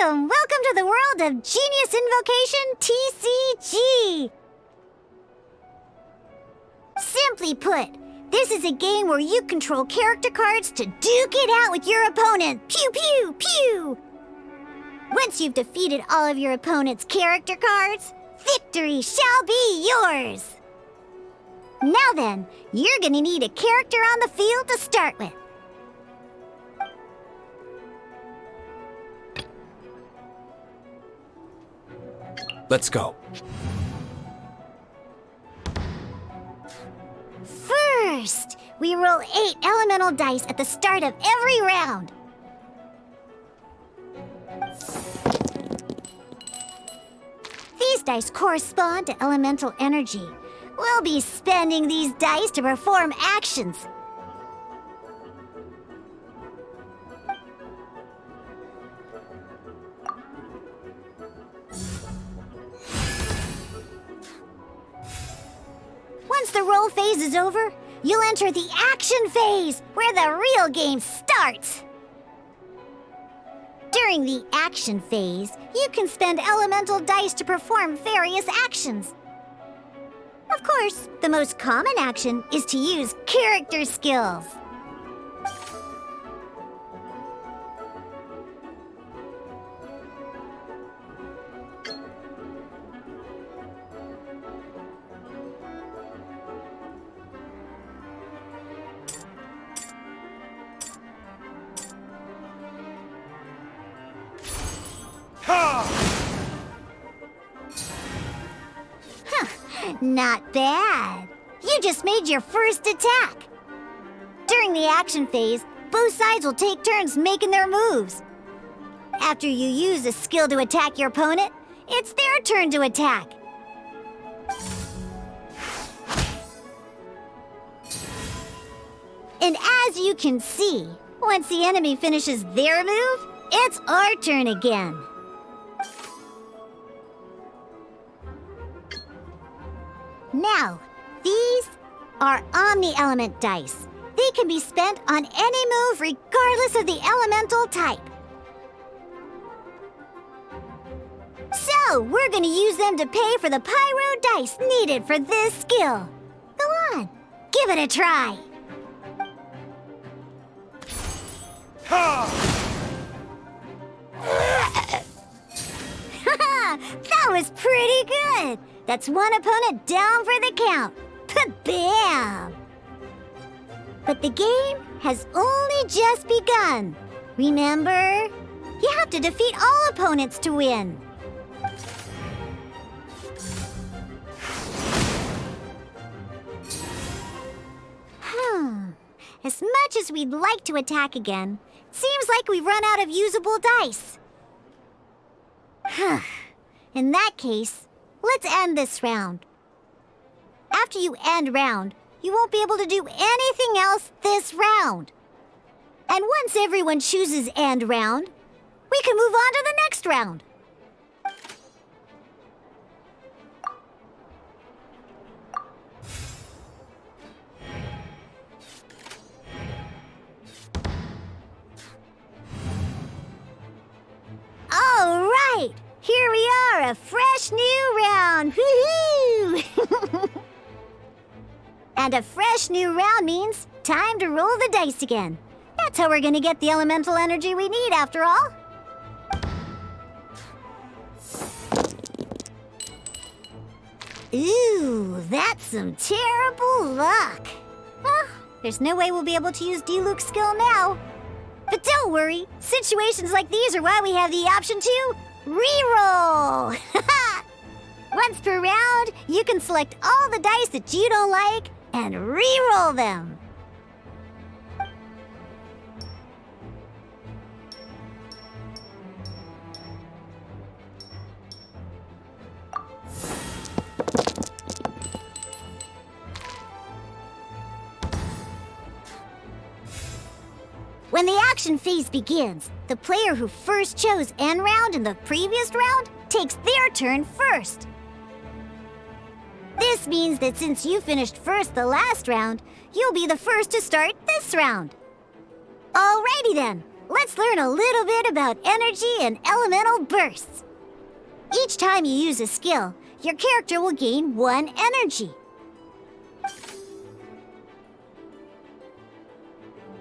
Welcome to the world of Genius Invocation TCG! Simply put, this is a game where you control character cards to duke it out with your opponent. Pew pew pew! Once you've defeated all of your opponent's character cards, victory shall be yours! Now then, you're gonna need a character on the field to start with. Let's go. First, we roll 8 elemental dice at the start of every round. These dice correspond to elemental energy. We'll be spending these dice to perform actions. Once the roll phase is over, you'll enter the action phase, where the real game starts. During the action phase, you can spend elemental dice to perform various actions. Of course, the most common action is to use character skills. Not bad. You just made your first attack. During the action phase, both sides will take turns making their moves. After you use a skill to attack your opponent, it's their turn to attack. And as you can see, once the enemy finishes their move, it's our turn again. Now, these are Omni-Element dice. They can be spent on any move regardless of the elemental type. So, we're gonna use them to pay for the pyro dice needed for this skill. Go on, give it a try. That was pretty good. That's one opponent down for the count. Bam! But the game has only just begun. Remember, you have to defeat all opponents to win. As much as we'd like to attack again, it seems like we've run out of usable dice. In that case, let's end this round. After you end round, you won't be able to do anything else this round. And once everyone chooses end round, we can move on to the next round. All right! Here we are, a fresh new round! Woohoo! And a fresh new round means time to roll the dice again. That's how we're gonna get the elemental energy we need, after all. Ooh, that's some terrible luck. Well, there's no way we'll be able to use Diluc's skill now. But don't worry, situations like these are why we have the option to reroll! Once per round, you can select all the dice that you don't like and reroll them. When the action phase begins, the player who first chose end round in the previous round takes their turn first. This means that since you finished first the last round, you'll be the first to start this round. Alrighty then, let's learn a little bit about energy and elemental bursts. Each time you use a skill, your character will gain 1 energy.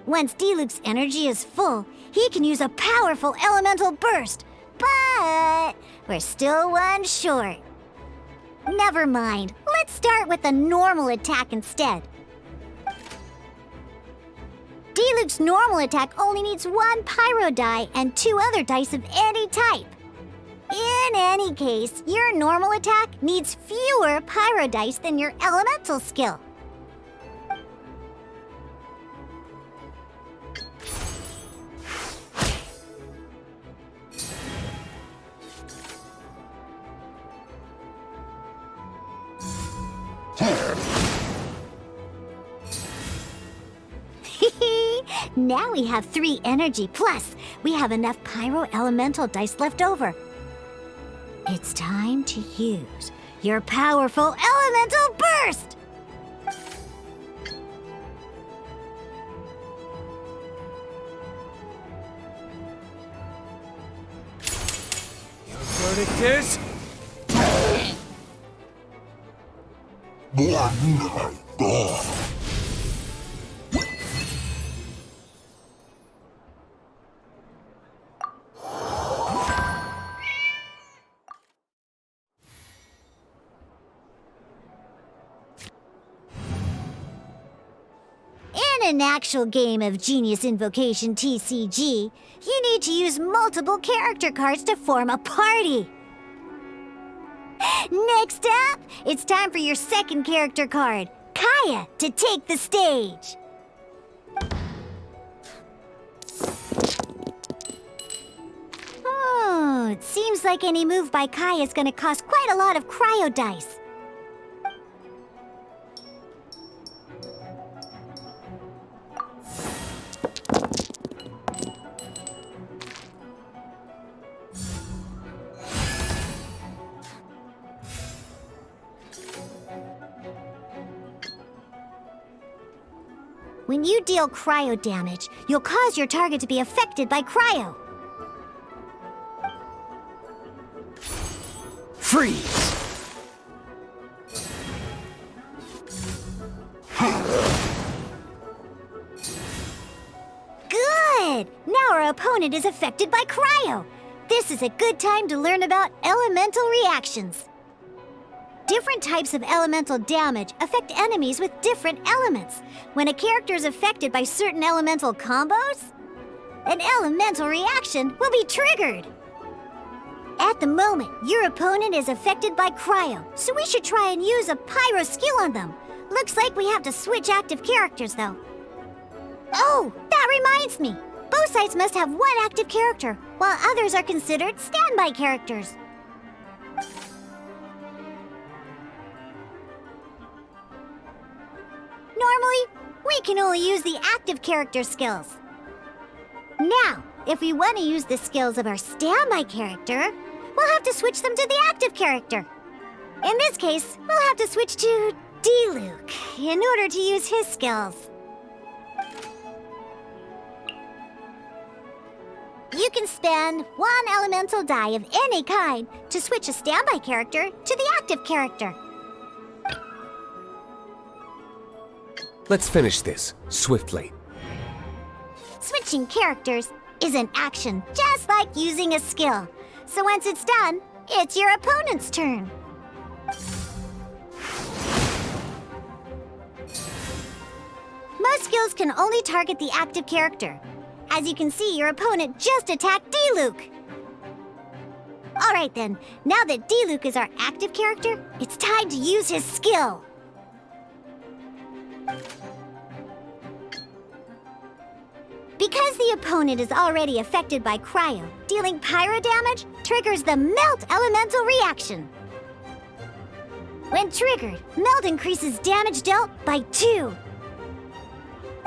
Once D-Luke's energy is full, he can use a powerful elemental burst. But we're still 1 short. Never mind. Let's start with a normal attack instead. D-Luke's normal attack only needs 1 pyro die and 2 other dice of any type. In any case, your normal attack needs fewer pyro dice than your elemental skill. Now we have 3 energy, plus we have enough pyro elemental dice left over. It's time to use your powerful elemental burst! Your verdict is? In an actual game of Genius Invocation TCG, you need to use multiple character cards to form a party. Next up, it's time for your second character card, Kaya, to take the stage. Oh, it seems like any move by Kaya is going to cost quite a lot of cryo dice. When you deal cryo damage, you'll cause your target to be affected by cryo. Freeze! Good! Now our opponent is affected by cryo. This is a good time to learn about elemental reactions. Different types of elemental damage affect enemies with different elements. When a character is affected by certain elemental combos, an elemental reaction will be triggered. At the moment, your opponent is affected by cryo, so we should try and use a pyro skill on them. Looks like we have to switch active characters, though. Oh, that reminds me. Both sides must have 1 active character, while others are considered standby characters. Normally, we can only use the active character skills. Now, if we want to use the skills of our standby character, we'll have to switch them to the active character. In this case, we'll have to switch to D-Luke in order to use his skills. You can spend 1 elemental die of any kind to switch a standby character to the active character. Let's finish this swiftly. Switching characters is an action just like using a skill. So once it's done, it's your opponent's turn. Most skills can only target the active character. As you can see, your opponent just attacked D-Luke. Alright then, now that D-Luke is our active character, it's time to use his skill. Because the opponent is already affected by cryo, dealing pyro damage triggers the Melt Elemental reaction. When triggered, Melt increases damage dealt by 2.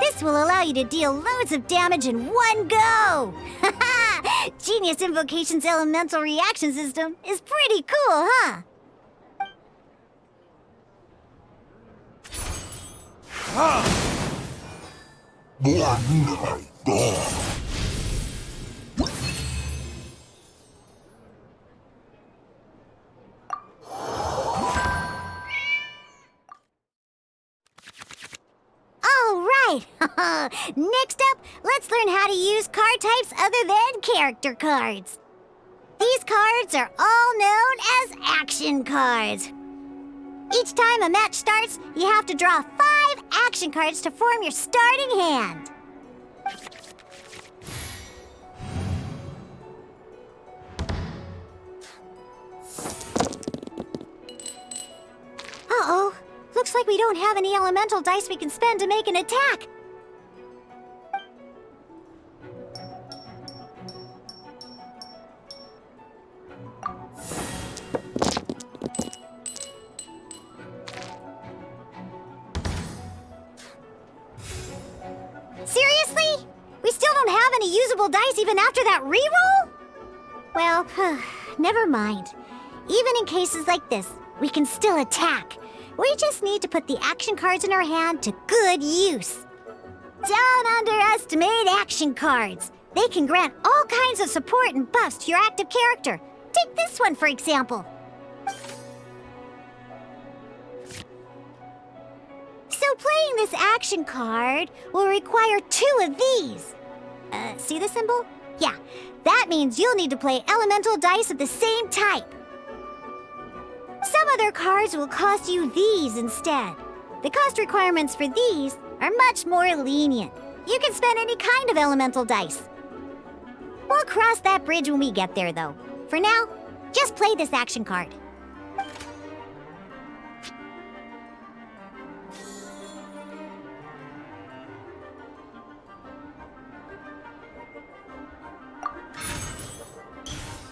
This will allow you to deal loads of damage in one go! Haha! Genius Invocation's elemental reaction system is pretty cool, huh? right! Next up, let's learn how to use card types other than character cards. These cards are all known as action cards. Each time a match starts, you have to draw 5 action cards to form your starting hand. Uh-oh. Looks like we don't have any elemental dice we can spend to make an attack. Seriously? We still don't have any usable dice even after that reroll? Well, never mind. Even in cases like this, we can still attack. We just need to put the action cards in our hand to good use. Don't underestimate action cards. They can grant all kinds of support and buffs to your active character. Take this one, for example. So playing this action card will require 2 of these. See the symbol? Yeah, that means you'll need to play elemental dice of the same type. Some other cards will cost you these instead. The cost requirements for these are much more lenient. You can spend any kind of elemental dice. We'll cross that bridge when we get there, though. For now, just play this action card.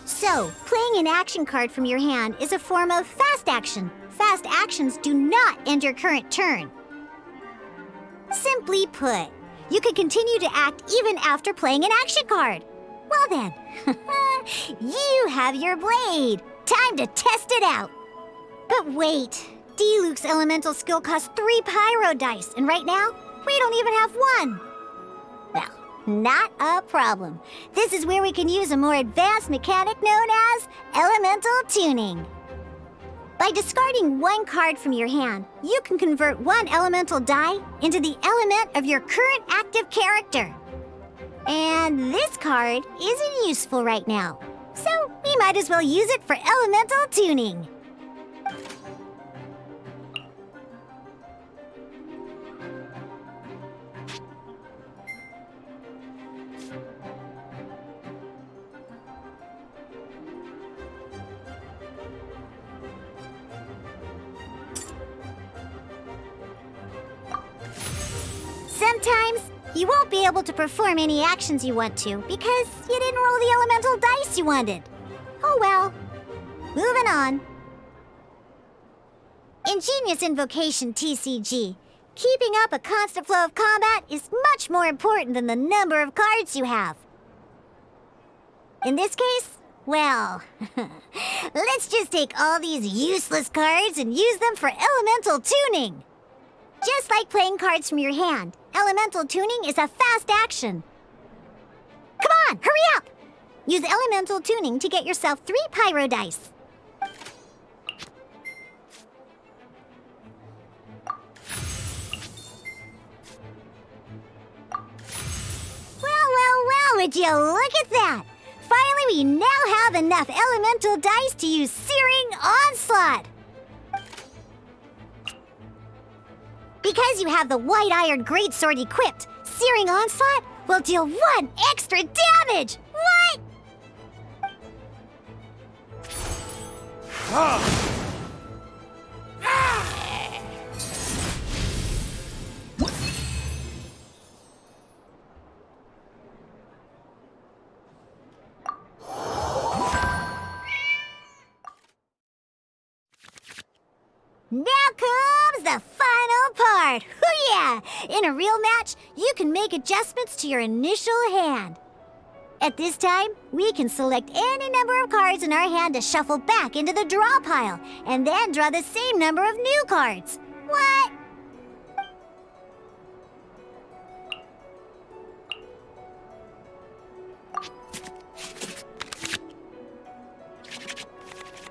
So, playing an action card from your hand is a form of fast action. Fast actions do not end your current turn. Simply put, you can continue to act even after playing an action card. Well then, you have your blade. Time to test it out. But wait, D-Luke's elemental skill costs 3 pyro dice, and right now, we don't even have 1. Well, not a problem. This is where we can use a more advanced mechanic known as elemental tuning. By discarding 1 card from your hand, you can convert 1 elemental die into the element of your current active character. And this card isn't useful right now, so we might as well use it for elemental tuning. Sometimes, you won't be able to perform any actions you want to because you didn't roll the elemental dice you wanted. Oh well. Moving on. In Genius Invocation TCG, keeping up a constant flow of combat is much more important than the number of cards you have. In this case, well, let's just take all these useless cards and use them for elemental tuning. Just like playing cards from your hand, elemental tuning is a fast action. Come on, hurry up! Use elemental tuning to get yourself 3 pyro dice. Well, would you look at that? Finally, we now have enough elemental dice to use Searing Onslaught. Because you have the White Iron Greatsword equipped, Searing Onslaught will deal 1 extra damage! What? Now comes the final part! Hoo-yeah! In a real match, you can make adjustments to your initial hand. At this time, we can select any number of cards in our hand to shuffle back into the draw pile, and then draw the same number of new cards. What?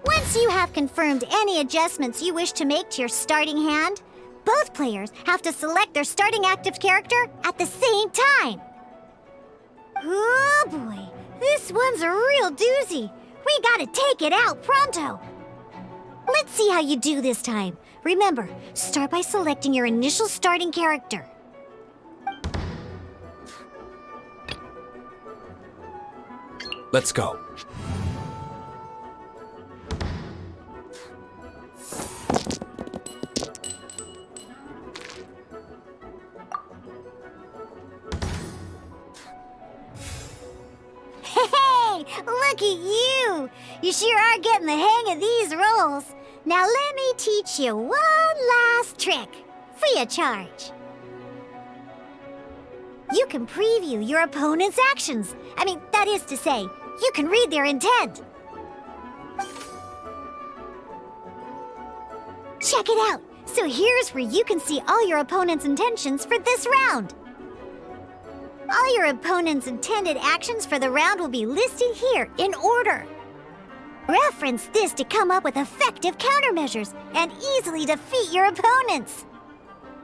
Once you have confirmed any adjustments you wish to make to your starting hand, both both players have to select their starting active character at the same time. Oh boy, this one's a real doozy. We gotta take it out pronto. Let's see how you do this time. Remember, start by selecting your initial starting character. Let's go. Hey, look at you! You sure are getting the hang of these rolls. Now let me teach you one last trick, free of charge. You can preview your opponent's actions. That is to say, you can read their intent. Check it out. So here's where you can see all your opponent's intentions for this round. All your opponent's intended actions for the round will be listed here in order. Reference this to come up with effective countermeasures and easily defeat your opponents.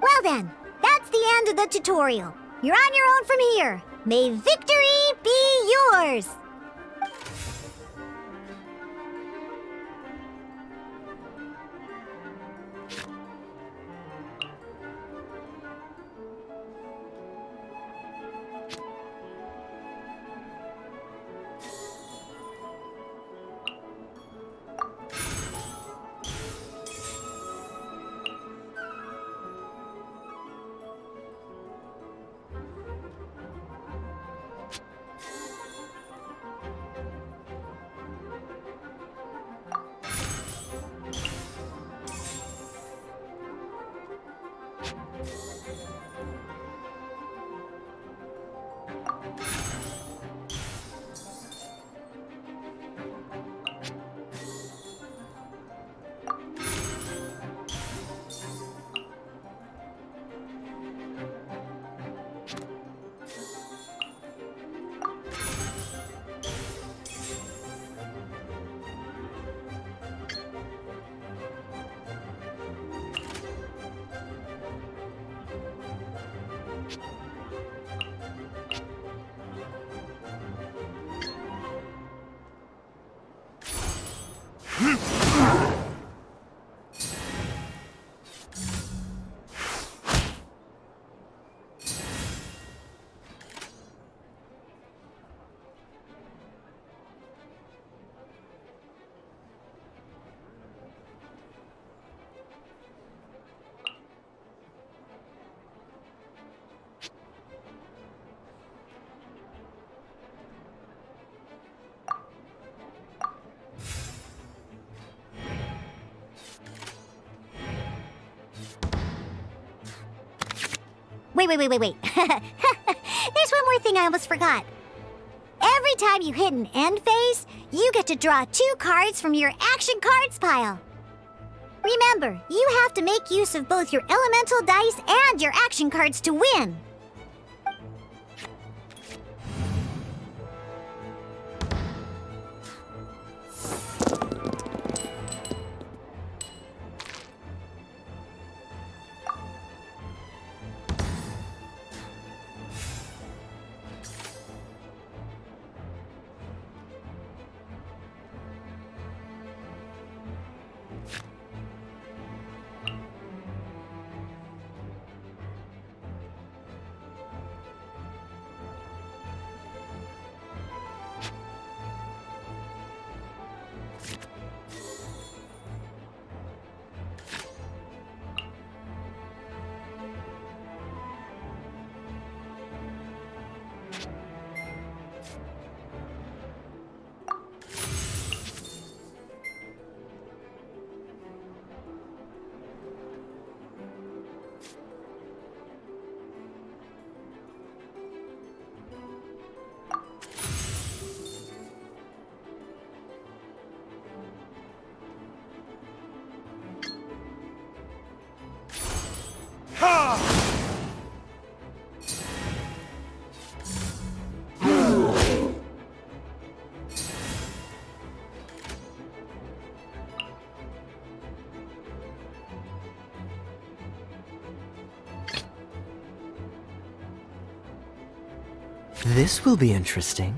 Well then, that's the end of the tutorial. You're on your own from here. May victory be yours! Wait. There's one more thing I almost forgot. Every time you hit an end phase, you get to draw 2 cards from your action cards pile. Remember, you have to make use of both your elemental dice and your action cards to win. This will be interesting.